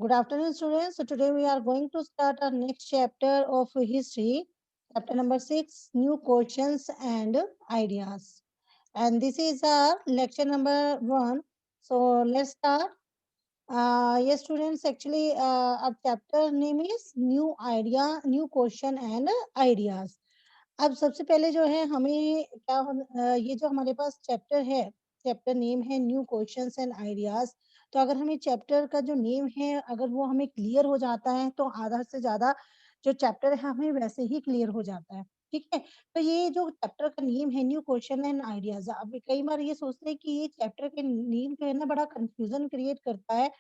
Good afternoon, students. So today we are going to start our next chapter of history, chapter number 6, new questions and ideas. And this is our lecture number 1. So let's start. Yes, students, actually, our chapter name is new idea, new question and ideas. अब सबसे पहले जो है हमें ये जो हमारे पास chapter है, चैप्टर नेम है न्यू क्वेश्चंस एंड आइडियाज। तो अगर हमें चैप्टर का जो नेम है अगर वो हमें क्लियर हो जाता है तो आधा से ज्यादा जो चैप्टर है हमें वैसे ही क्लियर हो जाता है। ठीक है, तो ये जो चैप्टर का नेम है न्यू क्वेश्चन एंड आइडियाज, अब कई बार ये सोचते हैं कि ये चैप्टर के नेम जो है ना बड़ा कंफ्यूजन क्रिएट करता है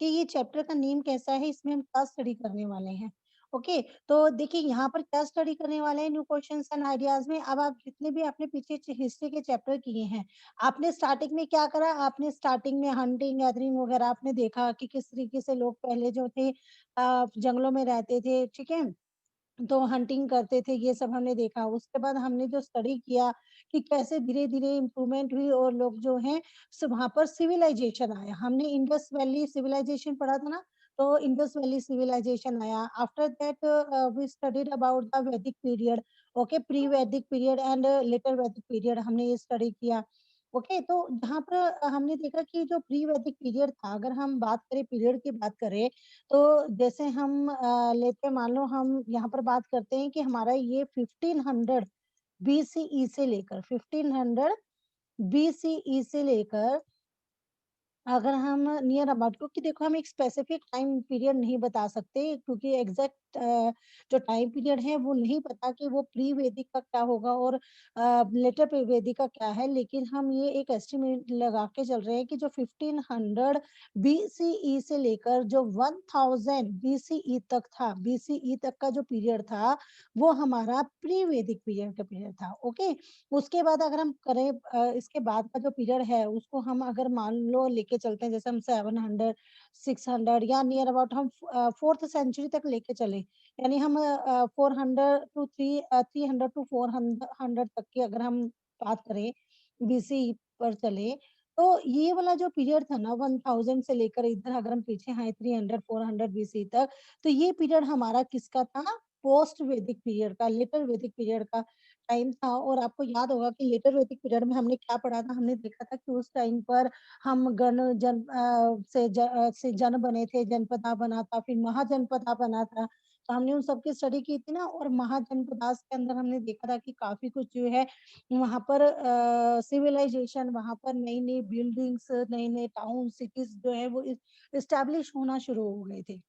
कि ये चैप्टर का नेम कैसा है, इसमें हम क्या स्टडी करने वाले हैं। ओके, तो देखिए यहाँ पर क्या स्टडी करने वाले हैं न्यू क्वेश्चंस एंड आइडियाज में। अब आप जितने भी आपने पीछे हिस्ट्री के चैप्टर किए हैं, आपने स्टार्टिंग में क्या करा, आपने स्टार्टिंग में हंटिंग गैदरिंग वगैरह आपने देखा कि किस तरीके से लोग पहले जो थे जंगलों में रहते थे। ठीक है, तो हंटिंग करते थे, ये सब हमने देखा। उसके बाद हमने जो स्टडी किया कि कैसे धीरे धीरे इम्प्रूवमेंट हुई और लोग जो हैं वहां पर सिविलाइजेशन आया। हमने इंडस वैली सिविलाइजेशन पढ़ा था ना, तो इंडस वैली सिविलाइजेशन आया। After that we studied about the Vedic period. Okay, pre Vedic period and later Vedic period हमने ये स्टडी किया। ओके, तो जहाँ पर हमने देखा कि जो प्री वैदिक पीरियड था, अगर हम बात करें पीरियड की बात करें, तो जैसे हम लेते मान लो हम यहाँ पर बात करते हैं कि हमारा ये 1500 बीसीई से लेकर 1500 बीसीई से लेकर अगर हम नियर अबाउट, क्योंकि देखो हम एक स्पेसिफिक टाइम पीरियड नहीं बता सकते क्योंकि एग्जैक्ट जो टाइम पीरियड है वो नहीं पता कि वो प्री वैदिक का क्या होगा और लेटर वैदिक का क्या है। लेकिन हम ये एक एस्टिमेट लगा के चल रहे हैं कि जो 1500 बीसीई से लेकर जो 1000 बीसीई तक था, बीसीई तक का जो पीरियड था वो हमारा प्री वैदिक पीरियड का पीरियड था। ओके, उसके बाद अगर हम करें इसके बाद का जो पीरियड है उसको हम अगर मान लो लेके चलते हैं, जैसे हम 700 600 या नियर अबाउट हम 4th सेंचुरी तक लेके चले, यानी हम 300 टू 400 तक की अगर हम बात करें बीसी पर चले, तो ये वाला जो पीरियड था ना 1000 से लेकर इधर अगर हम पीछे हैं 300 400 बीसी तक, तो ये पीरियड हमारा किसका था, पोस्ट वैदिक पीरियड का, लेटर वैदिक पीरियड का टाइम था। और आपको याद होगा कि लेटर वैदिक पीरियड में हमने क्या पढ़ा था, हमने देखा था कि उस टाइम पर हम से जन बने थे, जनपदा बना था, फिर महाजनपदा बना था। तो हमने उन सबकी स्टडी की थी ना, और महाजनपदास के अंदर हमने देखा था कि काफी कुछ जो है वहां पर सिविलाइजेशन, वहां पर नई नई बिल्डिंग्स, नए नए टाउन सिटीज जो है वो इस्टेब्लिश होना शुरू हो गए थे।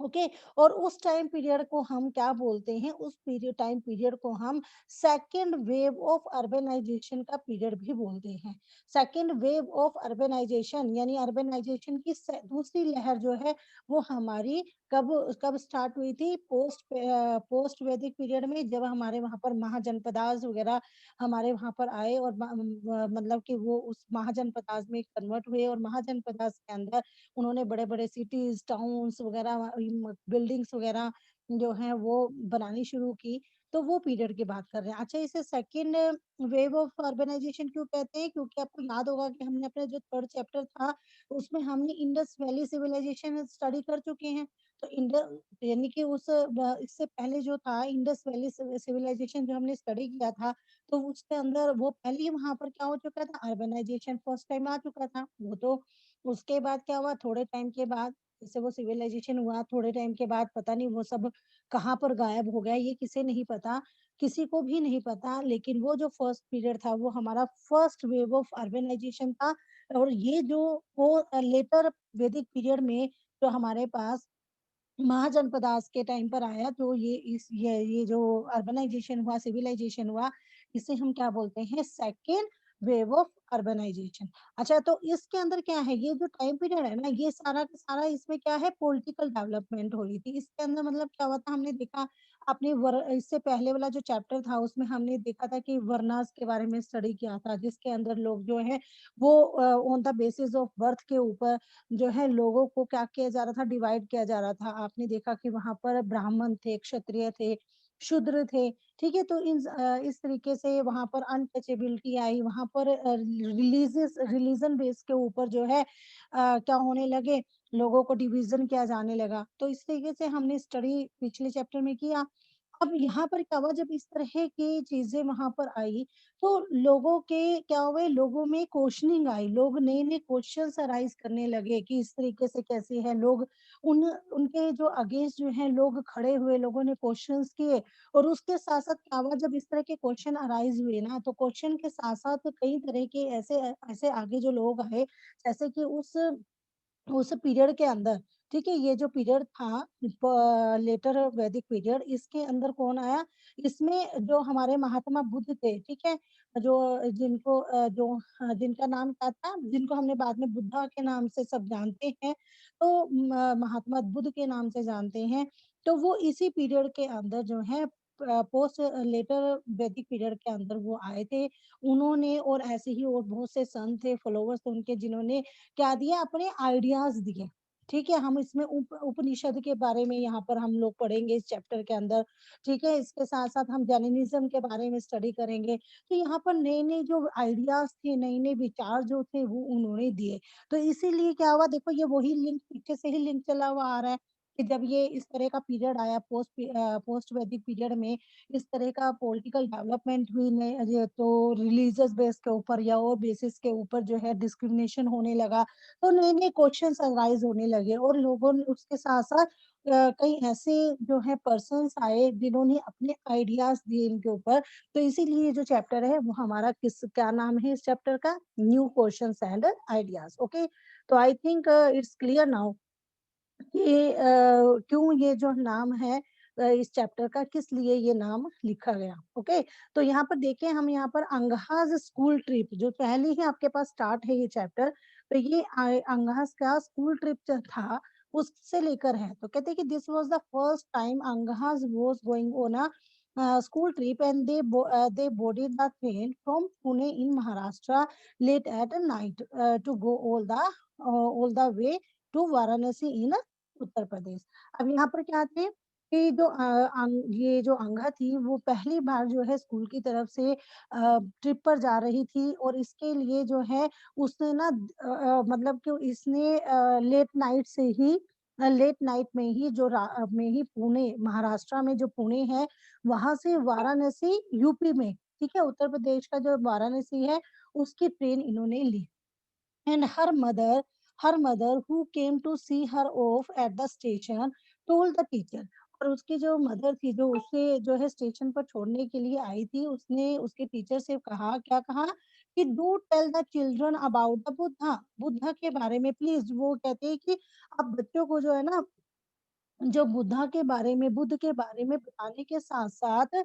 ओके, और उस टाइम पीरियड को हम क्या बोलते हैं, उस पीरियड टाइम पीरियड को हम सेकेंड वेव ऑफ अर्बेनाइजेशन का पीरियड भी बोलते हैं। सेकेंड वेव ऑफ अर्बेनाइजेशन यानी अर्बेनाइजेशन की दूसरी लहर जो है वो हमारी कब कब स्टार्ट हुई थी, पोस्ट वैदिक पीरियड में, जब हमारे वहां पर महाजनपदास वगैरह हमारे वहां पर आए और मतलब कि वो उस महाजनपदास में कन्वर्ट हुए और महाजनपदास के अंदर उन्होंने बड़े-बड़े सिटीज, टाउन्स वगैरह, बिल्डिंग्स वगैरह जो हैं वो बनानी शुरू की। तो वो पीरियड की बात कर रहे हैं। अच्छा, इसे सेकंड वेव ऑफ अर्बनाइजेशन क्यों कहते हैं? क्योंकि आपको याद होगा कि हमने अपना जो थर्ड चैप्टर था उसमें हमने इंडस वैली सिविलाइजेशन स्टडी कर चुके हैं। तो इंडस यानी कि इससे पहले जो था इंडस वैली सिविलाइजेशन जो हमने स्टडी किया था, तो उसके अंदर वो पहले ही वहां पर क्या हो चुका था, अर्बनाइजेशन फर्स्ट टाइम आ चुका था। वो तो उसके बाद क्या हुआ, थोड़े टाइम के बाद जैसे वो सिविलाइजेशन हुआ, थोड़े टाइम के बाद पता नहीं वो सब कहाँ पर गायब हो गया, ये किसे नहीं पता, किसी को भी नहीं पता। लेकिन वो जो फर्स्ट पीरियड था वो हमारा फर्स्ट वेव ऑफ अर्बनाइजेशन था। और ये जो वो लेटर वैदिक पीरियड में जो हमारे पास महाजनपदास के टाइम पर आया, तो ये जो अर्बनाइजेशन हुआ, सिविलाइजेशन हुआ, इसे हम क्या बोलते हैं, सेकेंड वेव ऑफ अर्बनाइजेशन। अच्छा, तो इसके अंदर क्या है, ये जो टाइम पीरियड है ना, ये सारा का सारा इसमें क्या है, पॉलिटिकल डेवलपमेंट हो रही थी इसके अंदर। मतलब क्या हुआ था, हमने देखा अपने इससे पहले वाला जो चैप्टर था उसमें हमने देखा था कि वर्नास के बारे में स्टडी किया था, जिसके अंदर लोग जो है वो on the basis of birth के ऊपर जो है लोगों को क्या किया जा रहा था, डिवाइड किया जा रहा था। आपने देखा कि वहां पर ब्राह्मण थे, क्षत्रिय थे, शूद्र थे। ठीक है, तो इस तरीके से वहां पर अनटचेबिलिटी आई, वहां पर रिलीजियस रिलीजन बेस के ऊपर जो है क्या होने लगे, लोगों को डिवीजन किया जाने लगा। तो इस तरीके से हमने स्टडी पिछले चैप्टर में किया। अब यहाँ पर क्या हुआ, जब इस तरह की चीजें वहां पर आई, तो लोगों के क्या हुए, लोगों में क्वेश्चनिंग आई, लोग नए नए क्वेश्चंस अराइज करने लगे कि इस तरीके से कैसे है। लोग उन उनके जो अगेंस्ट जो है लोग खड़े हुए, लोगों ने क्वेश्चंस किए। और उसके साथ साथ क्या हुआ, जब इस तरह के क्वेश्चन अराइज हुए ना, तो क्वेश्चन के साथ साथ कई तरह के ऐसे ऐसे आगे जो लोग आए, जैसे कि उस पीरियड के अंदर, ठीक है, ये जो पीरियड था लेटर वैदिक पीरियड, इसके अंदर कौन आया, इसमें जो हमारे महात्मा बुद्ध थे, ठीक है, जो जिनको जिनका नाम क्या था, जिनको हमने बाद में बुद्धा के नाम से सब जानते हैं, तो महात्मा बुद्ध के नाम से जानते हैं। तो वो इसी पीरियड के अंदर जो है, पोस्ट लेटर वैदिक पीरियड के अंदर वो आए थे। उन्होंने और ऐसे ही और बहुत से संत थे, फॉलोवर्स थे उनके, जिन्होंने क्या दिया, अपने आइडियाज दिए। ठीक है, हम इसमें उपनिषद के बारे में यहाँ पर हम लोग पढ़ेंगे इस चैप्टर के अंदर। ठीक है, इसके साथ साथ हम जैनिज्म के बारे में स्टडी करेंगे। तो यहाँ पर नए नए जो आइडियाज थे, नए नए विचार जो थे, वो उन्होंने दिए। तो इसीलिए क्या हुआ, देखो ये वही लिंक, पीछे से ही लिंक चला हुआ आ रहा है कि जब ये इस तरह का पीरियड आया, पोस्ट वैदिक पीरियड में इस तरह का पॉलिटिकल डेवलपमेंट हुई, तो रिलीजियस बेस के ऊपर या और बेसिस के ऊपर जो है डिस्क्रिमिनेशन होने लगा। तो नए नए क्वेश्चन अराइज होने लगे, और लोगों ने उसके साथ साथ कई ऐसे जो है पर्सन्स आए, जिन्होंने अपने आइडियाज दिए इनके ऊपर। तो इसीलिए जो चैप्टर है वो हमारा क्या नाम है इस चैप्टर का, new questions and ideas. Okay, तो I think it's clear now कि क्यों ये जो नाम है इस चैप्टर का, किस लिए ये नाम लिखा गया। ओके, तो यहाँ पर देखें, हम यहाँ पर अंगहाज स्कूल ट्रिप, जो पहले ही आपके पास स्टार्ट है ये चैप्टर, तो ये अंगहाज का स्कूल ट्रिप जो था उससे लेकर है। तो कहते हैं कि this was the first time अंगहाज was going on a school trip, and they boarded the train from Pune in Maharashtra late at night to go all the way to Varanasi in Uttar Pradesh. अब यहाँ पर क्या थे कि ये जो अंगा थी, वो पहली बार जो है स्कूल की तरफ से ट्रिप पर जा रही थी, और इसके लिए जो है उसने ना मतलब कि इसने लेट नाइट में ही में ही पुणे, महाराष्ट्र में जो पुणे है, वहां से वाराणसी यूपी में, ठीक है, उत्तर प्रदेश का जो वाराणसी है, उसकी ट्रेन इन्होंने ली। And her mother who came to see her off at the station told the teacher। और उसकी जो मदर थी, जो उसे जो है स्टेशन पर छोड़ने के लिए आई थी, उसने उसके टीचर से कहा, क्या कहा, कि do tell the children about the Buddha, Buddha के बारे में प्लीज। वो कहते हैं कि आप बच्चों को जो है ना, जो बुद्ध के बारे में बताने के साथ साथ,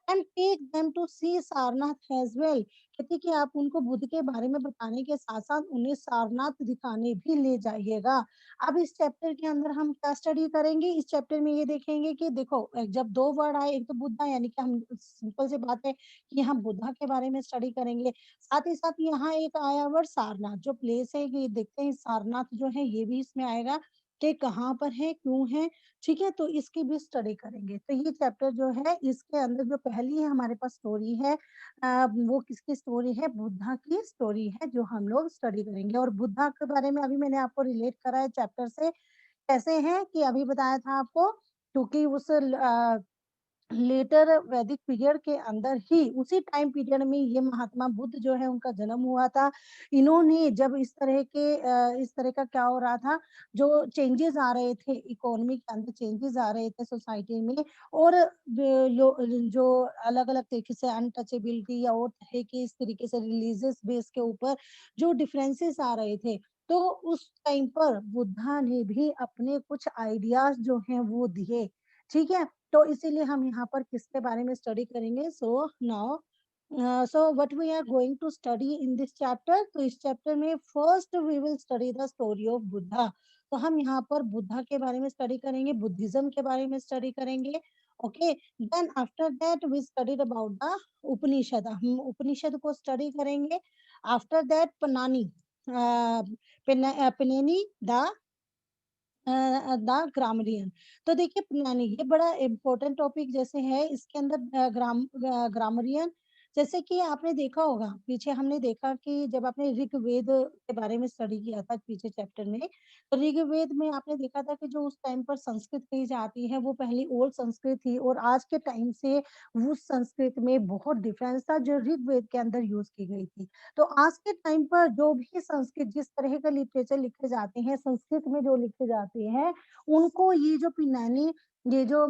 and take them to see Sarnath as well. कहती कि आप उनको बुद्ध के बारे में बताने के साथ साथ उन्हें सारनाथ दिखाने भी ले जाइएगा। अब इस चैप्टर के अंदर हम क्या स्टडी करेंगे, इस चैप्टर में ये देखेंगे कि देखो, जब दो वर्ड आए, एक तो बुद्धा, यानी कि हम सिंपल सी बात है कि हम बुद्धा के बारे में स्टडी करेंगे। साथ ही साथ यहाँ एक आया वर्ड सारनाथ, जो प्लेस है, कि देखते हैं सारनाथ जो है ये भी इसमें आएगा कि कहाँ पर है, क्यों है। ठीक है, तो इसकी भी स्टडी करेंगे। तो ये चैप्टर जो है, इसके अंदर जो पहली है हमारे पास स्टोरी है, वो किसकी स्टोरी है, बुद्धा की स्टोरी है, जो हम लोग स्टडी करेंगे। और बुद्धा के बारे में अभी मैंने आपको रिलेट करा है चैप्टर से, कैसे है कि अभी बताया था आपको, क्योंकि उस लेटर वैदिक पीरियड के अंदर ही, उसी टाइम पीरियड में ये महात्मा बुद्ध जो है उनका जन्म हुआ था। इन्होंने जब इस तरह का क्या हो रहा था, जो चेंजेस आ रहे थे इकोनॉमी के अंदर, चेंजेस आ रहे थे सोसाइटी में, और जो अलग अलग तरीके से अनटचेबिलिटी या और तरह के इस तरीके से रिलीजियस बेस के ऊपर जो डिफरेंसेस आ रहे थे, तो उस टाइम पर बुद्धा ने भी अपने कुछ आइडियाज जो हैं वो दिए। ठीक है, तो इसीलिए हम यहाँ पर किसके बारे में स्टडी करेंगे। So now what we are going to study in this chapter, तो इस चैप्टर में first we will study the story of Buddha. तो हम यहाँ पर बुद्धा के बारे में स्टडी करेंगे, बुद्धिज्म के बारे में स्टडी करेंगे। Okay, then after that we studied about the Upanishad, हम उपनिषद को स्टडी करेंगे। After that Panini, Panini the the grammarian. तो देखिए यानी ये बड़ा इम्पोर्टेंट टॉपिक जैसे है, इसके अंदर ग्रामरियन, जैसे कि आपने देखा होगा पीछे हमने देखा कि जब आपने ऋग्वेद के बारे में स्टडी किया था पीछे चैप्टर में, तो ऋग्वेद में आपने देखा था कि जो उस टाइम पर संस्कृत कही जाती है वो पहली ओल्ड संस्कृत थी, और आज के टाइम से उस संस्कृत में बहुत डिफरेंस था जो ऋग्वेद के अंदर यूज की गई थी। तो आज के टाइम पर जो भी संस्कृत जिस तरह का लिटरेचर लिखे जाते हैं, संस्कृत में जो लिखे जाते हैं, उनको ये जो पिनानी, ये जो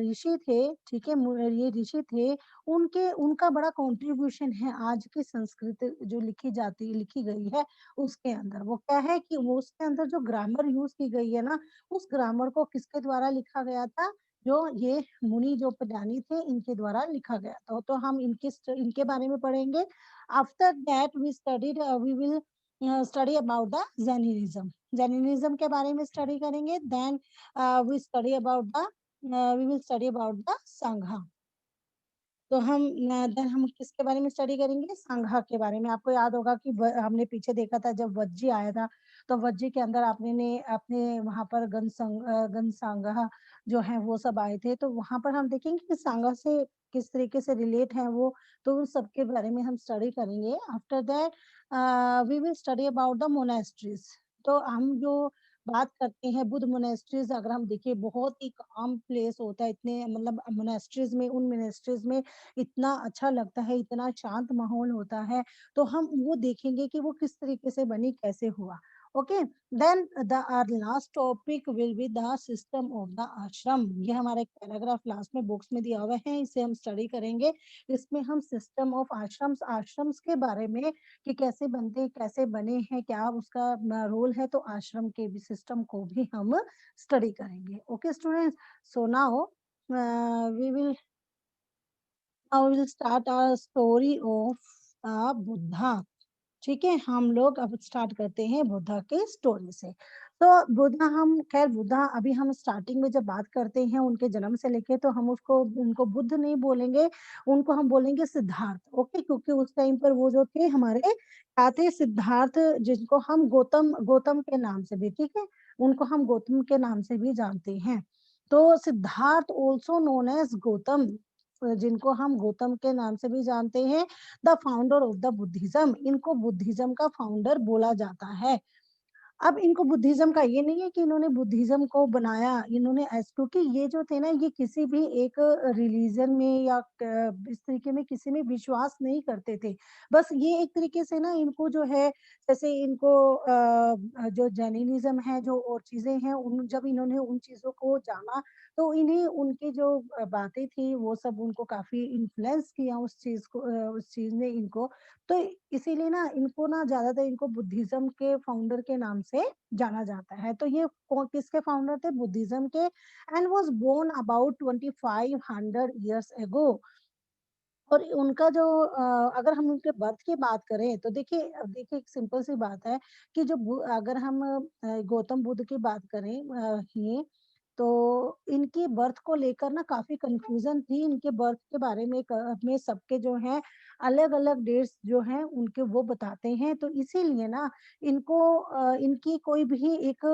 ऋषि थे, ठीक है, ये ऋषि थे, उनके उनका बड़ा कंट्रीब्यूशन है आज की संस्कृत जो लिखी गई है उसके अंदर। वो क्या है कि वो उसके अंदर जो ग्रामर यूज की गई है ना, उस ग्रामर को किसके द्वारा लिखा गया था? जो ये मुनि जो ज्ञानी थे इनके द्वारा लिखा गया था। तो हम इनके बारे में पढ़ेंगे। After that we will study about the Jainism. Jainism के बारे में स्टडी करेंगे। Then we study about the we will study about the Sangha. तो हम किसके बारे में स्टडी करेंगे? संघा के बारे में। आपको याद होगा कि हमने पीछे देखा था जब वज्जी आया था, तो वज्जी के अंदर आपने ने अपने वहां पर गण संघा जो है वो सब आए थे, तो वहां पर हम देखेंगे कि संघा से किस तरीके से रिलेट है वो, तो उन सब के बारे में हम स्टडी करेंगे। After that we will study about the monasteries. तो हम जो बात करते हैं बुद्ध मोनेस्ट्रीज, अगर हम देखें बहुत ही काम प्लेस होता है, इतने मतलब मोनेस्ट्रीज में, उन मोनेस्ट्रीज में इतना अच्छा लगता है, इतना शांत माहौल होता है। तो हम वो देखेंगे कि वो किस तरीके से बनी, कैसे हुआ। Okay, then the our last topic will be the system of the ashram. ये हमारा एक पैराग्राफ लास्ट में बुक्स में दिया हुआ है, इसे हम स्टडी करेंगे। इसमें हम सिस्टम ऑफ आश्रम्स, आश्रम्स के बारे में कि कैसे बनते, कैसे बने हैं, क्या उसका रोल है, तो आश्रम के भी सिस्टम को भी हम स्टडी करेंगे। Okay students, so now we will start our story of Buddha. ठीक है, हम लोग अब स्टार्ट करते हैं बुद्धा के स्टोरी से। तो बुद्धा, हम खैर बुद्धा अभी हम स्टार्टिंग में जब बात करते हैं उनके जन्म से लेके, तो हम उसको उनको बुद्ध नहीं बोलेंगे, उनको हम बोलेंगे सिद्धार्थ। ओके, क्योंकि उस टाइम पर वो जो थे हमारे क्या थे? सिद्धार्थ, जिनको हम गौतम गौतम के नाम से भी, ठीक है, उनको हम गौतम के नाम से भी जानते हैं। तो Siddhartha also known as Gautam, जिनको हम गौतम के नाम से भी जानते हैं, the founder of the Buddhism, इनको बुद्धिज्म का फाउंडर बोला जाता है। अब इनको बुद्धिज्म का ये नहीं है कि इन्होंने बुद्धिज्म को बनाया, इन्होंने क्योंकि ये जो थे ना, ये किसी भी एक रिलीजन में या इस तरीके में किसी में विश्वास नहीं करते थे। बस ये एक तरीके से ना इनको जो है, जैसे इनको जो जैनिज्म है, जो और चीजें हैं, उन जब इन्होंने उन चीजों को जाना, तो इन्हें उनकी जो बातें थी वो सब उनको काफी इन्फ्लुएंस किया उस चीज को, उस चीज ने इनको। तो इसीलिए ना इनको ना ज्यादातर इनको बुद्धिज्म के फाउंडर के नाम से जाना जाता है। तो ये किसके फाउंडर थे? बुद्धिज्म के। And was born about 2500 years ago. और उनका जो अगर हम उनके बर्थ की बात करें, तो देखिए देखिए एक सिंपल सी बात है कि जो अगर हम गौतम बुद्ध की बात करें, ये तो इनकी बर्थ को लेकर ना काफी कंफ्यूजन थी। इनके बर्थ के बारे में में सबके जो है अलग अलग डेट्स जो हैं उनके वो बताते हैं। तो इसीलिए ना इनको इनकी कोई भी एक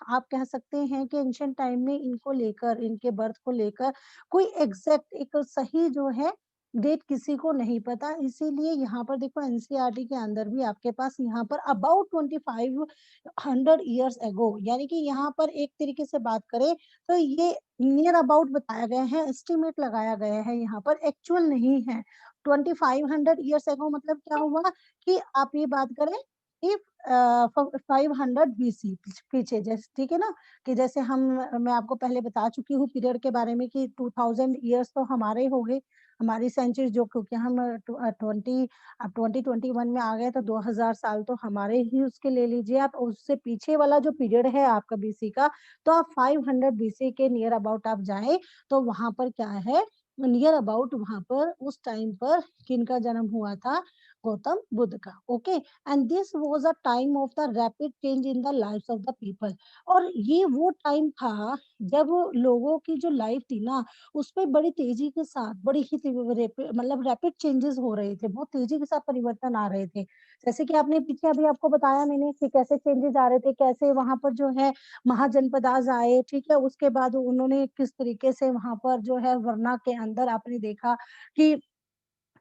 आप कह सकते हैं कि एंशियंट टाइम में इनको लेकर, इनके बर्थ को लेकर कोई एग्जैक्ट एक सही जो है डेट किसी को नहीं पता। इसीलिए यहाँ पर देखो एनसीईआरटी के अंदर भी आपके पास यहाँ पर अबाउट 2500 इयर्स एगो, यानी कि यहाँ पर एक तरीके से बात करें तो ये नियर अबाउट बताया गया है, एस्टिमेट लगाया गया है, यहाँ पर एक्चुअल नहीं है। 2500 इयर्स एगो मतलब क्या हुआ कि आप ये बात करें कि 500 बीसी पीछे, जैसे ठीक है ना, कि जैसे हम मैं आपको पहले बता चुकी हूँ पीरियड के बारे में कि 2000 इयर्स तो हमारे हो गए, हमारी सेंचुरी जो, क्योंकि हम 2021 में आ गए, तो 2000 साल तो हमारे ही उसके ले लीजिए आप। उससे पीछे वाला जो पीरियड है आपका बीसी का, तो आप 500 बीसी के नियर अबाउट आप जाए, तो वहां पर क्या है, नियर अबाउट वहां पर उस टाइम पर किनका जन्म हुआ था? गौतम बुद्ध का। Okay, and this was a time of the rapid change in the lives of the people. और ये वो टाइम था जब लोगों की जो लाइफ थी ना, उसमें बड़ी तेजी के साथ, बड़ी ही मतलब रैपिड चेंजेस हो रहे थे, बहुत तेजी के साथ परिवर्तन आ रहे थे। जैसे कि आपने पीछे अभी आपको बताया मैंने कि कैसे चेंजेस आ रहे थे, कैसे वहां पर जो है महाजनपदास आए, ठीक है, उसके बाद उन्होंने किस तरीके से वहां पर जो है वरना के अंदर आपने देखा कि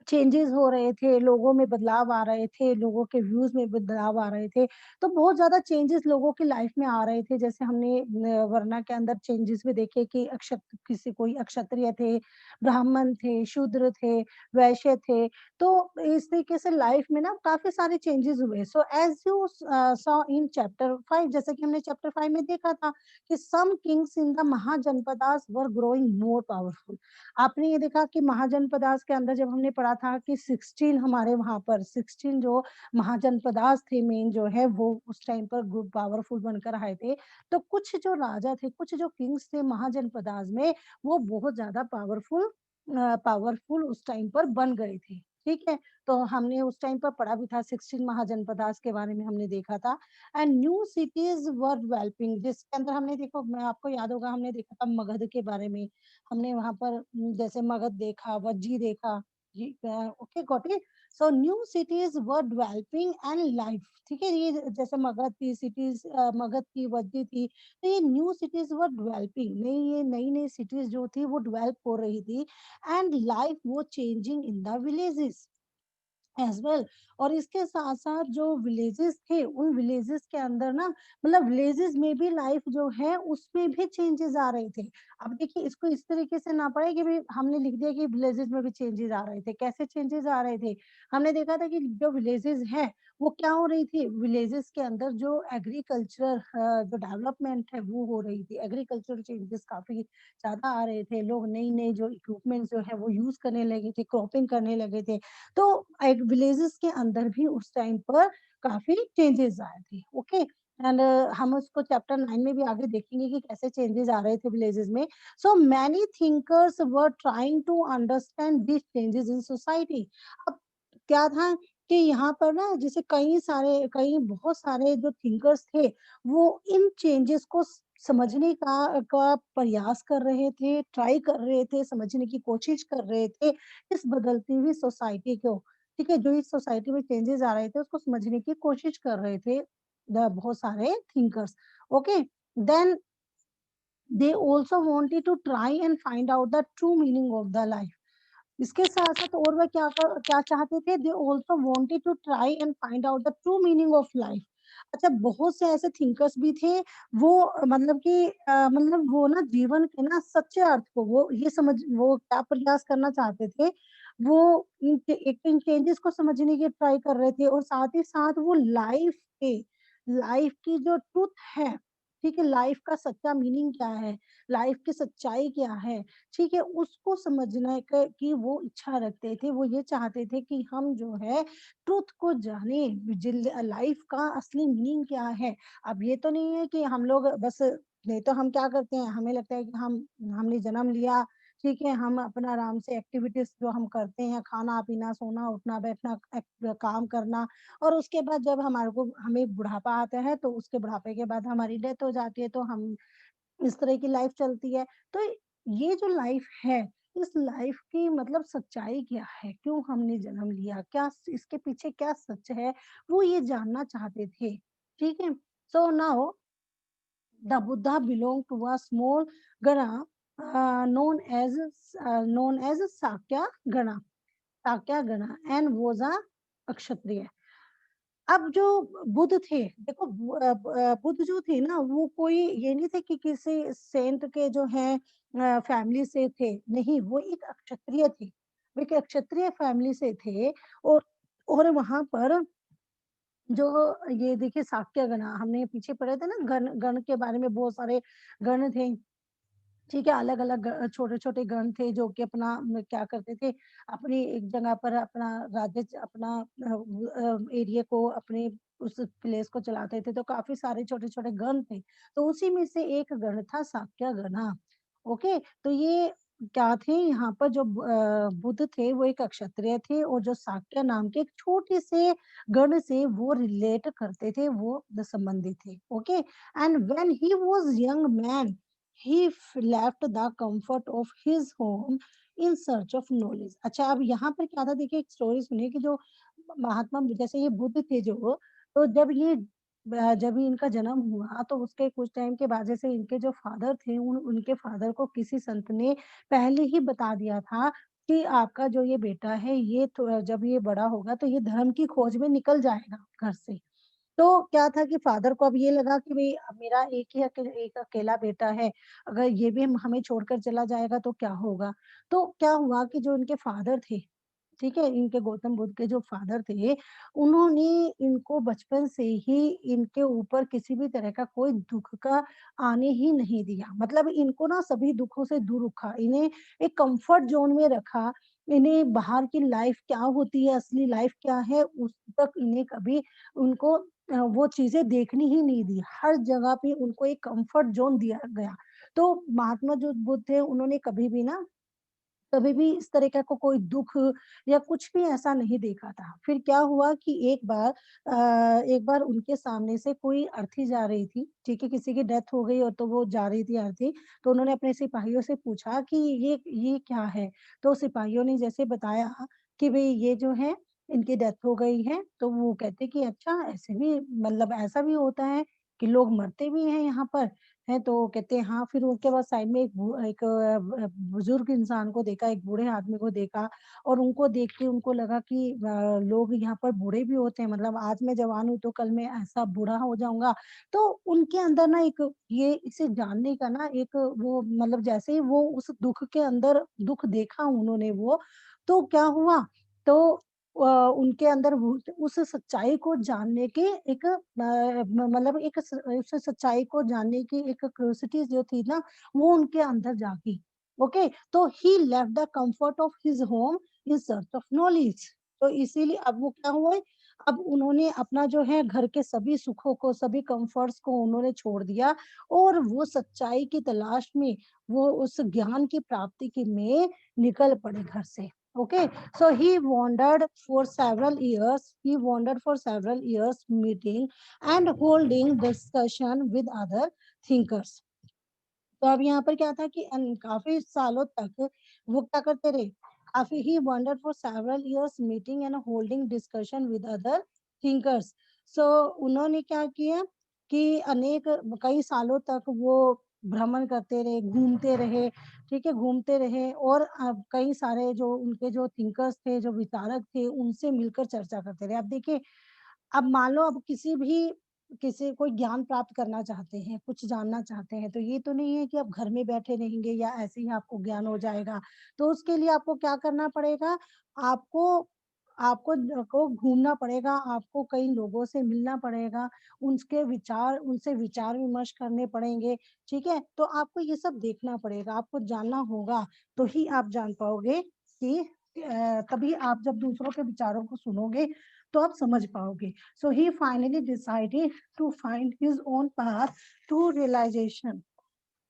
चेंजेस हो रहे थे, लोगों में बदलाव आ रहे थे, लोगों के व्यूज में बदलाव आ रहे थे। तो बहुत ज्यादा चेंजेस लोगों की लाइफ में आ रहे थे। जैसे हमने वरना के अंदर चेंजेस भी देखे कि किसी कोई अक्षत्रिय थे, ब्राह्मण थे, शूद्र थे, वैश्य थे। तो इस तरीके से लाइफ में ना काफी सारे चेंजेस हुए। So as you saw in chapter 5, जैसे कि हमने चैप्टर 5 में देखा था कि some kings in the Mahajanapadas were growing more powerful. आपने ये देखा कि महाजनपदास के अंदर जब हमने पढ़ा था कि 16 हमारे वहां पर 16 जो महाजनपदास थे मेन जो है वो उस टाइम पर ग्रुप पावरफुल बनकर आए थे। तो कुछ जो राजा थे, कुछ जो किंग्स थे महाजनपदास में, वो बहुत ज्यादा पावरफुल उस टाइम पर बन गए थे। ठीक है, तो हमने उस टाइम पर पढ़ा भी था, 16 महाजनपदास के बारे में हमने देखा था। And new cities were developing, जिसके अंदर हमने देखो, मैं आपको याद होगा हमने देखा था मगध के बारे में। हमने वहां पर जैसे मगध देखा, वज्जी देखा। Okay got it. So new cities were developing and life, ठीक है, ये जैसे मगध थी सिटीज, मगध थी, वज्जी थी, तो ये न्यू सिटीज वर डेवलपिंग, नई ये नई नई सिटीज जो थी वो डेवलप हो रही थी। एंड लाइफ वो changing in the villages as well. और इसके साथ साथ जो विलेजेस थे, उन विलेजेस के अंदर ना, मतलब विलेजेस में भी लाइफ जो है उसमें भी चेंजेस आ रहे थे। अब देखिए, इसको इस तरीके से ना पड़े कि भाई हमने लिख दिया कि विलेजेस में भी चेंजेस आ रहे थे। कैसे चेंजेस आ रहे थे? हमने देखा था कि जो विलेजेस है वो क्या हो रही थी, विलेजेस के अंदर जो एग्रीकल्चर जो डेवलपमेंट है वो हो रही थी, एग्रीकल्चर चेंजेस काफी ज्यादा आ रहे थे। लोग नई नई जो इक्विपमेंट जो है वो यूज करने लगे थे, क्रॉपिंग करने लगे थे। तो एक विलेजेस के अंदर भी उस टाइम पर काफी चेंजेस आए थे। ओके, एंड हम उसको चैप्टर 9 में भी आगे देखेंगे कि कैसे चेंजेस आ रहे थे विलेजेस में। So many thinkers were trying to understand this changes in society. अब क्या था कि यहाँ पर ना, जैसे कई बहुत सारे जो थिंकर्स थे, वो इन चेंजेस को समझने का प्रयास कर रहे थे, ट्राई कर रहे थे, समझने की कोशिश कर रहे थे इस बदलती हुई सोसाइटी को। ठीक है, जो इस सोसाइटी में चेंजेस आ रहे थे उसको समझने की कोशिश कर रहे थे बहुत सारे thinkers. Okay, then they also wanted to try and find out the true meaning of the life. इसके साथ साथ और वह क्या चाहते थे, they also wanted to try and find out the true meaning of life. अच्छा, बहुत से ऐसे थिंकर्स भी थे, वो मतलब कि मतलब वो ना जीवन के ना सच्चे अर्थ को वो ये समझ, वो क्या प्रयास करना चाहते थे, वो इन चेंजेस को समझने की ट्राई कर रहे थे, और साथ ही साथ वो लाइफ की जो ट्रुथ है, ठीक है, लाइफ का सच्चा मीनिंग क्या है, लाइफ की सच्चाई क्या है, ठीक है, उसको समझने की वो इच्छा रखते थे। वो ये चाहते थे कि हम जो है ट्रुथ को जाने, लाइफ का असली मीनिंग क्या है। अब ये तो नहीं है कि हम लोग बस, नहीं तो हम क्या करते हैं, हमें लगता है कि हमने जन्म लिया, ठीक है, हम अपना आराम से एक्टिविटीज जो हम करते हैं, खाना पीना, सोना, उठना, बैठना, काम करना, और उसके बाद जब हमारे को हमें बुढ़ापा आता है तो उसके बुढ़ापे के बाद हमारी डेथ हो जाती है, तो हम इस तरह की लाइफ चलती है। तो ये जो लाइफ है, इस लाइफ की मतलब सच्चाई क्या है, क्यों हमने जन्म लिया, क्या इसके पीछे क्या सच है, वो ये जानना चाहते थे। ठीक है, so now the Buddha belong to a small gana known as Sakya gana, Sakya गणा एंड वॉज अ क्षत्रिय। अब जो बुद्ध थे, देखो बुद्ध जो थे ना, वो कोई ये नहीं थे कि किसी सेंट के जो है फैमिली से थे, नहीं, वो एक क्षत्रिय थे, वो एक क्षत्रिय फैमिली से थे। और वहां पर जो ये देखिए शाक्य गण, हमने पीछे पढ़े थे ना, गण गण के बारे में, बहुत सारे गण थे। ठीक है, अलग अलग छोटे छोटे गण थे जो कि अपना क्या करते थे, अपनी एक जगह पर अपना राज्य, अपना एरिया को, अपने उस प्लेस को चलाते थे। तो काफी सारे छोटे छोटे गण थे, तो उसी में से एक गण था शाक्य गण। ओके, तो ये क्या थे यहाँ पर जो बुद्ध थे वो एक क्षत्रिय थे और जो शाक्य नाम के एक छोटे से गण से वो रिलेट करते थे, वो संबंधित थे। Okay, and when he was young man he left the comfort of his home in search of knowledge. अच्छा, अब यहाँ पर क्या था, देखिए एक स्टोरी सुनिए कि जो महात्मा जैसे ये बुद्ध थे जो, तो जब ही इनका जन्म हुआ तो उसके कुछ टाइम के बाद जैसे इनके जो फादर थे उनके फादर को किसी संत ने पहले ही बता दिया था कि आपका जो ये बेटा है ये तो जब ये बड़ा होगा तो ये धर्म की खोज में निकल जाएगा घर से। तो क्या था कि फादर को अब ये लगा कि भई अब मेरा एक अकेला बेटा है, अगर ये भी हमें छोड़कर चला जाएगा तो क्या होगा? तो क्या हुआ कि जो इनके फादर थे, ठीक है? इनके गौतम बुद्ध के जो फादर थे, उन्होंने इनको बचपन से ही इनके ऊपर किसी भी तरह का कोई दुःख का आने ही नहीं दिया। मतलब इनको ना सभी दुःखों से दूर रखा, इन्हें एक कम्फर्ट ज़ोन में रखा, इन्हें बाहर की लाइफ़ क्या होती है, असली लाइफ़ क्या है, उस तक इन्हें कभी उनको वो चीज़ें देखनी ही नहीं दी। हर जगह पे उनको एक कम्फर्ट ज़ोन दिया गया। तो महात्मा जो बुद्ध थे, उन्होंने कभी भी इस तरीके का कोई दुःख या कुछ भी ऐसा नहीं देखा था। फिर क्या हुआ कि एक बार उनके सामने से कोई अर्थी जा रही थी, ठीक है? किसी की डेथ हो गई और तो वो जा रही थी अर्थी, तो उन्होंने अपने सिपाहियों से पूछा कि ये क्या है? तो सिपाहियों ने जैसे बताया कि भई ये जो है इनकी डेथ हो गई है, तो वो कहते कि अच्छा ऐसे भी मतलब ऐसा भी होता है कि लोग मरते भी हैं यहाँ पर? हैं तो कहते हैं हाँ, फिर उसके बाद साइड में एक बुजुर्ग इंसान को देखा, एक बूढ़े आदमी को देखा और उनको देख के उनको लगा कि लोग यहाँ पर बूढ़े भी होते हैं, मतलब आज मैं जवान हूँ तो कल मैं ऐसा बूढ़ा हो जाऊँगा। तो उनके अंदर ना एक ये इसे जानने का ना एक वो मतलब जैसे ही वो उस दुःख के अंदर दुःख देखा उन्होंने वो, तो क्या हुआ? तो उनके अंदर वो उस सच्चाई को जानने की एक मतलब एक उस सच्चाई को जानने की एक क्यूरियोसिटी जो थी ना, वो उनके अंदर जागी। ओके, तो he left the comfort of his home in search of knowledge. तो इसीलिए अब वो क्या हुआ है, अब उन्होंने अपना जो है घर के सभी सुखों को, सभी कंफर्ट्स को उन्होंने छोड़ दिया और वो सच्चाई की तलाश में, वो उस ज्ञान की प्राप्ति की में निकल पड़े घर से। Okay, so he wandered for several years meeting and holding discussion with other thinkers. तो अब यहाँ पर क्या था कि काफ़ी सालों तक वो क्या करते रहे, काफ़ी ही wandered for several years meeting and holding discussion with other thinkers. So उन्होंने क्या किया कि कई सालों तक वो भ्रमण करते रहे, घूमते रहे, ठीक है? घूमते रहे और कई सारे जो उनके जो थिंकर्स थे, जो विचारक थे, उनसे मिलकर चर्चा करते रहे। अब देखिए, अब मान लो अब किसी कोई ज्ञान प्राप्त करना चाहते हैं, कुछ जानना चाहते हैं, तो ये तो नहीं है कि आप घर में बैठे रहेंगे या ऐसे ही आपको ज्ञान हो जाएगा। तो उसके लिए आपको क्या करना पड़ेगा? आपको आपको को घूमना पड़ेगा, आपको कई लोगों से मिलना पड़ेगा, उनसे विचार-विमर्श करने पड़ेंगे, ठीक है? तो आपको ये सब देखना पड़ेगा, आपको जानना होगा, तो ही आप जान पाओगे कि तभी आप जब दूसरों के विचारों को सुनोगे, तो आप समझ पाओगे। So he finally decided to find his own path to realization.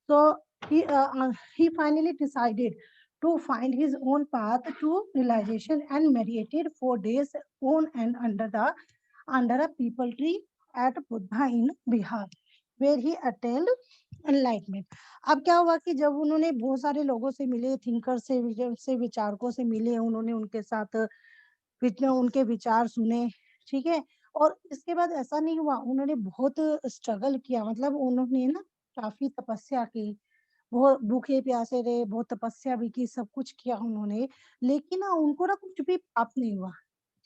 So he finally decided to find his own path to realization and meditated for days on and under a people tree at Buddha in Bihar, where he attained enlightenment. अब क्या हुआ कि जब उन्होंने बहुत सारे लोगों से मिले, थिंकर से विचारकों से मिले, उन्होंने उनके साथ उनके विचार सुने, ठीक है? और इसके बाद ऐसा नहीं हुआ, उन्होंने बहुत स्ट्रगल किया, मतलब उन्होंने ना काफ़ी तपस्या की, बहुत भूखे-प्यासे रहे, बहुत तपस्या भी की, सब कुछ किया उन्होंने, लेकिन ना उनको ना कुछ भी प्राप्त नहीं हुआ,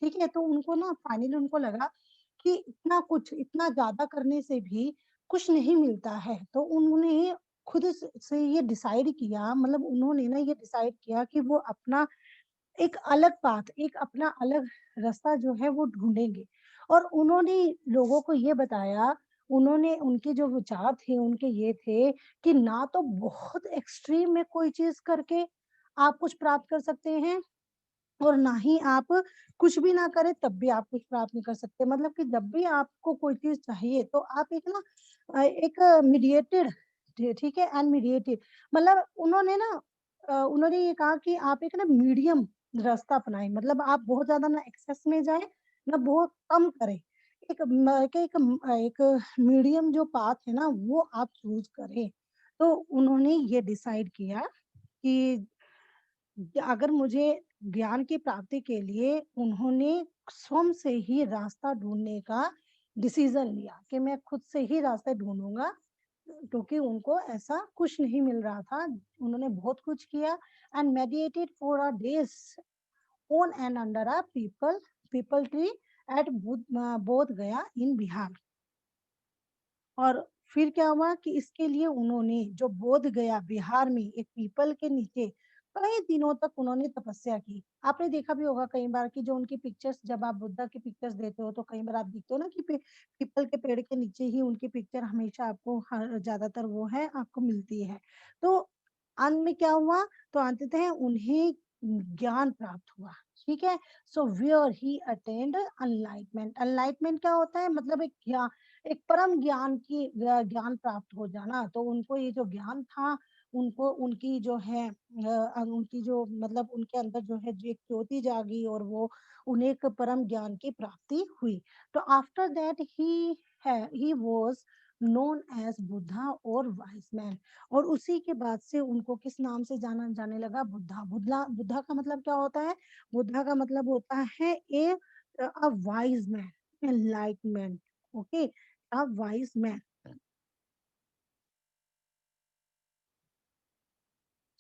ठीक है? तो उनको ना फाइनली उनको लगा कि इतना ज़्यादा करने से भी कुछ नहीं मिलता है, तो उन्होंने खुद से ये डिसाइड किया, मतलब उन्होंने ना ये डिसाइड किया कि वो अपना एक अलग पाथ, एक अपना अलग रास्ता जो है वो ढूँढेंगे और उन्होंने लोगों को ये बताया, उन्होंने उनके जो विचार थे, उनके ये थे कि ना तो बहुत एक्सट्रीम में कोई चीज़ करके आप कुछ प्राप्त कर सकते हैं और ना ही आप कुछ भी ना करें तब भी आप कुछ प्राप्त नहीं कर सकते। मतलब कि जब भी आपको कोई चीज़ चाहिए तो आप एक मीडिएटेड ठीक है? अनमीडिएटेड मतलब उन्होंने ना उन्होंने ये कहा कि आप एक ना मीडियम रास्ता अपनाएं, मतलब आप बहुत ज्यादा ना एक्सेस में जाएं, ना बहुत कम करें। एक मीडियम जो पाथ है ना वो आप चूज करें। तो उन्होंने ये डिसाइड किया कि अगर मुझे ज्ञान की प्राप्ति के लिए, उन्होंने स्वयं से ही रास्ता ढूंढने का डिसीजन लिया कि मैं खुद से ही रास्ते ढूंढूंगा, क्योंकि उनको ऐसा कुछ नहीं मिल रहा था। उन्होंने बहुत कुछ किया and meditated for a days on and under a people tree eight बोध गया इन बिहार। और फिर क्या हुआ कि इसके लिए उन्होंने जो बोध गया बिहार में एक पीपल के नीचे कई दिनों तक उन्होंने तपस्या की। आपने देखा भी होगा कई बार कि जो उनकी पिक्चर्स, जब आप बुद्धा की पिक्चर्स देते हो तो कई बार आप देखते हो ना कि पीपल के पेड़ के नीचे ही उनकी पिक्चर हमेशा आपको ज्यादातर वो है आपको मिलती है। तो अंत में क्या हुआ, तो अंततः उन्हें ज्ञान प्राप्त हुआ। ठीक है। So where he attend अनलाइटमेंट। अनलाइटमेंट क्या होता है, मतलब एक परम ज्ञान की ज्ञान प्राप्त हो जाना। तो उनको ये जो ज्ञान था, उनको उनकी जो है उनकी जो मतलब उनके अंदर जो है जो एक ज्योति जागी और वो उन्हें एक परम ज्ञान की प्राप्ति हुई। तो after that he was known as Buddha और वाइज मैन। और उसी के बाद से उनको किस नाम से जाना जाने लगा, बुद्धा। बुद्धा बुद्धा का मतलब क्या होता है, बुद्धा का मतलब होता है a a wise man, enlightenment. Okay, a wise man.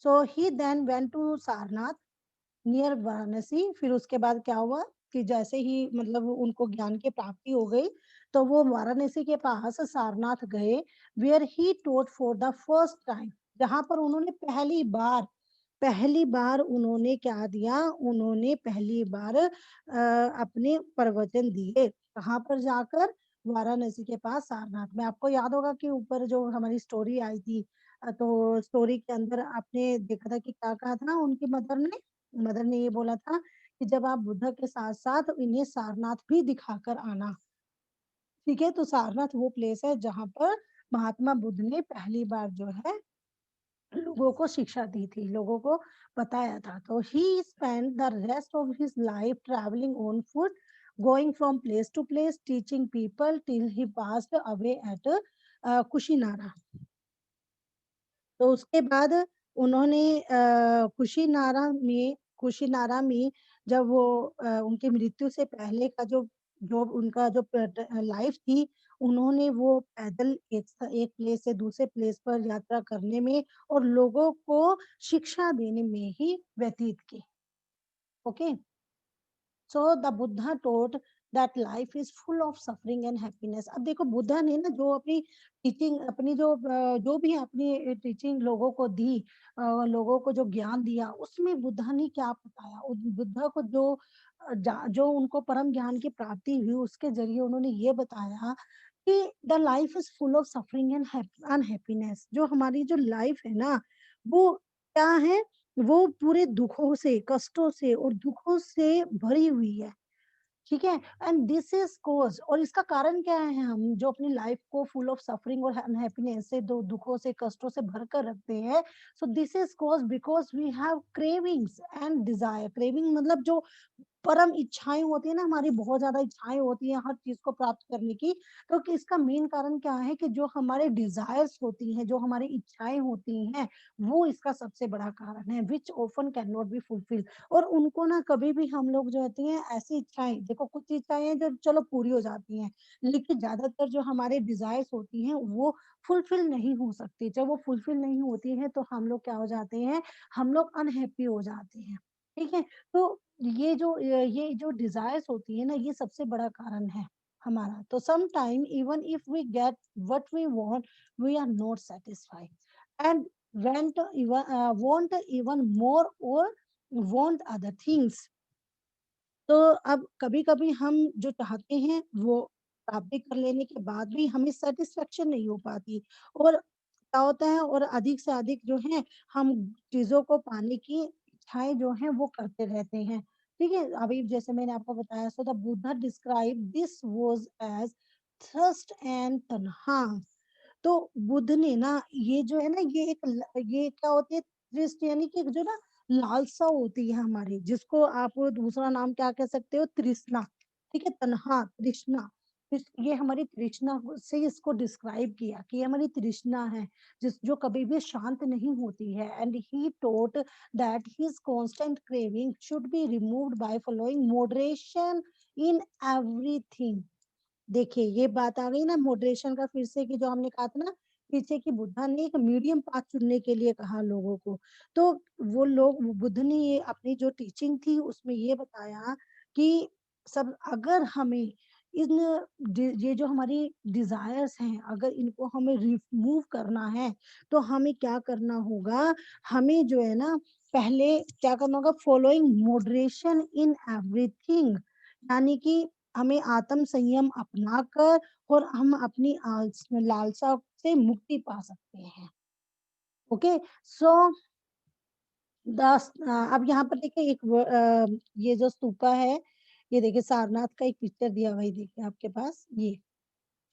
So he then went to Sarnath near Varanasi. फिर उसके बाद क्या हुआ कि जैसे ही मतलब उनको ज्ञान की प्राप्ति हो गई, तो वो वाराणसी के पास सारनाथ गए, where he taught for the first time, जहां पर उन्होंने पहली बार उन्होंने क्या दिया, उन्होंने पहली बार अपने प्रवचन दिए। कहाँ पर जाकर, वाराणसी के पास सारनाथ में। आपको याद होगा कि ऊपर जो हमारी स्टोरी आई थी, तो स्टोरी के अंदर आपने देखा था कि क्या कहा था उनकी मदर ने ये बोला था कि जब आप बुद्ध के साथ साथ इन्हें सारनाथ भी दिखाकर आना। ठीक है। तो सारनाथ वो प्लेस है जहां पर महात्मा बुद्ध ने पहली बार जो है लोगों को शिक्षा दी थी, लोगों को बताया था। तो he spend the rest of his life travelling on foot, going from place to place, teaching people till he passed away at Kushinara. तो उसके बाद उन्होंने कुशीनारा में जब वो उनकी मृत्यु से पहले का जो उनका जो लाइफ थी, उन्होंने वो पैदल एक प्लेस से दूसरे प्लेस पर यात्रा करने में और लोगों को शिक्षा देने में ही व्यतीत की। Okay. So the Buddha taught that life is full of suffering and happiness. अब देखो बुद्धा ने ना जो अपनी टीचिंग, अपनी जो भी अपनी टीचिंग लोगों को दी, लोगों को जो ज्ञान दिया, उसमें बुद्धा ने क्या बताया, बुद्धा को जो उनको परम ज्ञान की प्राप्ति हुई उसके जरिए उन्होंने ये बताया कि the life is full of suffering and unhappiness. जो हमारी जो लाइफ है ना, वो क्या है, वो पूरे दुखों से, कष्टों से और दुखों से भरी हुई है। ठीक है। एंड दिस इज कोज, और इसका कारण क्या है, हम जो अपनी लाइफ को फुल ऑफ सफरिंग और अनहैप्पीनेस से, दो दुखों से, कष्टों से भर कर रखते हैं। So this is cause because we have cravings and desire. Craving मतलब जो परम इच्छाएं होती है ना, हमारी बहुत ज्यादा इच्छाएं होती है हर चीज को प्राप्त करने की। तो कि इसका मेन कारण क्या है कि जो हमारे डिजायर्स होती हैं, जो हमारी इच्छाएं होती हैं, वो इसका सबसे बड़ा कारण है, which often can not be fulfil. और उनको ना कभी भी हम लोग जो होती हैं ऐसी इच्छाएं, देखो कुछ इच्छाएं हैं जो चलो पूरी हो जाती हैं, लेकिन ज्यादातर जो हमारे डिजायर्स होती हैं वो फुलफिल नहीं हो सकती। जब वो फुलफिल नहीं होती है तो हम लोग क्या हो जाते हैं, हम लोग अनहैप्पी हो जाते हैं। ठीक है। तो ये जो डिजायर्स होती है ना, ये सबसे बड़ा कारण है हमारा। तो some time even if we get what we want, we are not satisfied and want even more or want other things। तो अब कभी कभी हम जो चाहते हैं वो प्राप्ति कर लेने के बाद भी हमें सेटिस्फेक्शन नहीं हो पाती, और क्या होता है, और अधिक से अधिक जो है हम चीजों को पाने की इच्छाएं जो है वो करते रहते हैं। ठीक है। अभी जैसे मैंने आपको बताया, so the Buddha describe this was as thirst and tanha. तो बुद्ध ने ना ये जो है ना, ये क्या होती है, तृष्ट यानी कि जो ना लालसा होती है हमारी, जिसको आप दूसरा नाम क्या कह सकते हो, तृष्णा। ठीक है, तन्हा, तृष्णा। ये हमारी तृष्णा से इसको डिस्क्राइब किया कि ये हमारी तृष्णा है, जिस जो कभी भी शांत नहीं होती है। And he taught that his constant craving should be removed by following moderation in everything. देखिए ये बात आ गई ना मॉडरेशन का, फिर से कि जो हमने कहा था ना पीछे, कि बुद्धा ने एक मीडियम पाथ चुनने के लिए कहा लोगों को। तो वो लोग, बुद्ध ने ये अपनी जो टीचिंग थी उसमें ये बताया कि सब, अगर हमें इन ये जो हमारी डिजायर्स हैं, अगर इनको हमें रिमूव करना है तो हमें क्या करना होगा, हमें जो है ना पहले क्या करना होगा, फॉलोइंग मॉडरेशन इन एवरीथिंग। यानी कि हमें आत्म संयम अपनाकर और हम अपनी लालसा से मुक्ति पा सकते हैं। ओके, सो अब यहाँ पर देखिए एक ये जो स्तूपा है, ये देखिए सारनाथ का एक पिक्चर दिया हुआ है, देखिए आपके पास ये।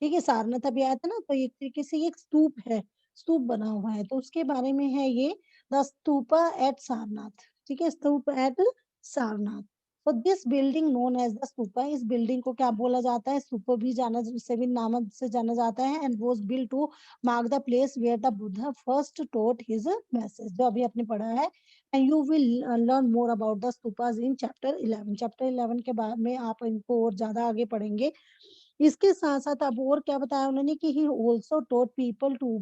ठीक है, सारनाथ अभी आया था ना, तो एक तरीके से ये एक स्तूप है, स्तूप बना हुआ है, तो उसके बारे में है ये, द स्तूपा एट सारनाथ। ठीक है, स्तूप एट सारनाथ। तो this building known as the stupa, इस बिल्डिंग को क्या बोला जाता है, स्तूप भी जाना, से भी नाम से जाना जाता है। And was built to mark the place where the Buddha first taught his message, जो अभी आपने पढ़ा है। And you will learn more about the stupas in chapter 11। Chapter 11 के बाद में आप इनको और ज्यादा आगे पढ़ेंगे। इसके साथ साथ अब और क्या बताया उन्होंने कि he also taught people to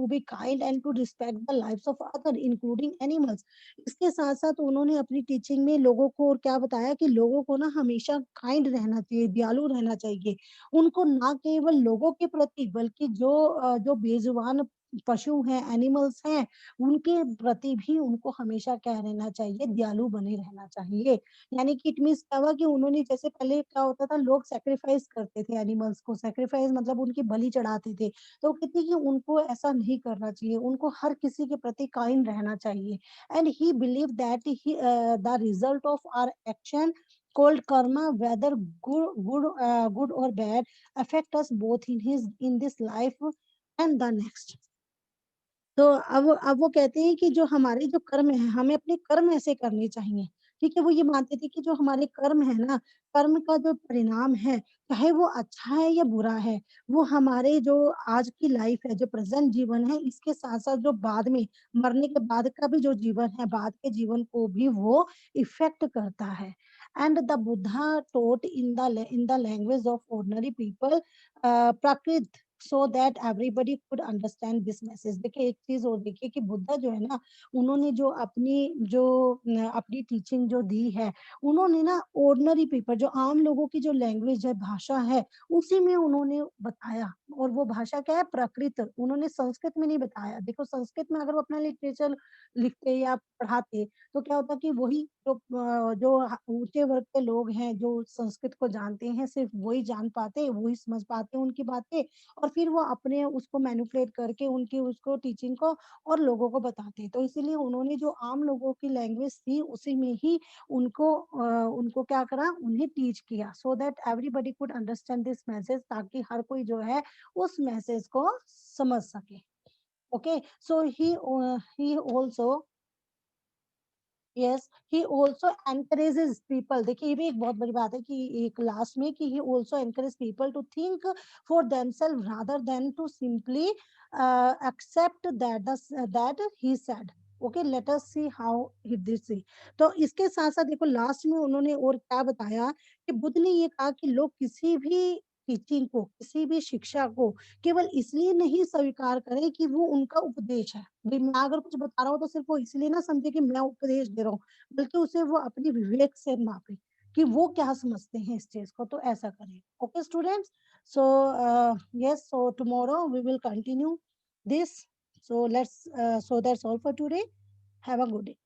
be kind and to respect the lives of other including animals. इसके साथ साथ उन्होंने अपनी टीचिंग में लोगों को और क्या बताया कि लोगों को ना हमेशा काइंड रहना चाहिए, दयालु रहना चाहिए। उनको ना केवल लोगों के प्रति बल्कि जो बेजुबान पशु हैं, एनिमल्स हैं, उनके प्रति भी उनको हमेशा क्या रहना चाहिए, दयालु बने रहना चाहिए। यानी कि इट मीन्स क्या हुआ कि उन्होंने, जैसे पहले क्या होता था, लोग सेक्रीफाइस करते थे एनिमल्स को, सेक्रीफाइस मतलब उनकी बलि चढ़ाते थे। तो कहते हैं कि उनको ऐसा नहीं करना चाहिए, उनको हर किसी के प्रति काइंड रहना चाहिए। And he believe that he the result of our action called karma, whether good or bad, affect us both in this life and the next. तो अब वो कहते हैं कि जो हमारे जो कर्म है, हमें अपने कर्म ऐसे करने चाहिए। ठीक है, वो ये मानते थे कि जो हमारे कर्म है ना, कर्म का जो परिणाम है, चाहे वो अच्छा है या बुरा है, वो हमारे जो आज की लाइफ है, जो प्रेजेंट जीवन है, इसके साथ साथ जो बाद में मरने के बाद का भी जो जीवन है, बाद के जीवन को भी वो इफेक्ट करता है। And the Buddha taught in the language of ordinary people, Prakrit, so that everybody could understand this message. देखिए एक चीज और देखिए कि बुद्धा जो है ना, उन्होंने अपनी टीचिंग जो दी है, उन्होंने ना ऑर्डिनरी पीपल, जो आम लोगों की जो लैंग्वेज है, भाषा है, उसी में उन्होंने बताया। और वो भाषा क्या है, प्राकृत। उन्होंने संस्कृत में नहीं बताया। देखो संस्कृत में अगर वो अपना लिटरेचर लिखते या पढ़ाते तो क्या होता कि वही जो ऊंचे वर्ग के लोग हैं, जो संस्कृत को जानते हैं, सिर्फ वही जान पाते, वही समझ पाते उनकी बातें, और फिर वो अपने उसको मैनिपुलेट करके उनकी उसको टीचिंग को और लोगों को बताते हैं। तो इसीलिए उन्होंने जो आम लोगों की लैंग्वेज थी उसी में ही उनको क्या करा, उन्हें टीच किया, सो that everybody could understand this message, ताकि हर कोई जो है उस मैसेज को समझ सके। Okay, so he also, yes, he also encourages people. देखिए ये भी एक बहुत बड़ी बात है कि एक लास्ट में कि he also encourage people to think for themself rather than to simply accept that he said. Okay, let us see how he this see. तो इसके साथ साथ देखो लास्ट में उन्होंने और क्या बताया कि बुद्ध ने ये कहा कि लोग किसी भी टीचिंग को, किसी भी शिक्षा को केवल इसलिए नहीं स्वीकार करें कि वो उनका उपदेश है। भाई मैं अगर कुछ बता रहा हूँ तो सिर्फ वो इसलिए ना समझे कि मैं उपदेश दे रहा हूँ, बल्कि उसे वो अपनी विवेक से मापे कि वो क्या समझते हैं इस चीज को, तो ऐसा करें। Okay students, so yes, so tomorrow we will continue this. So let's so that's all for today. Have a good day.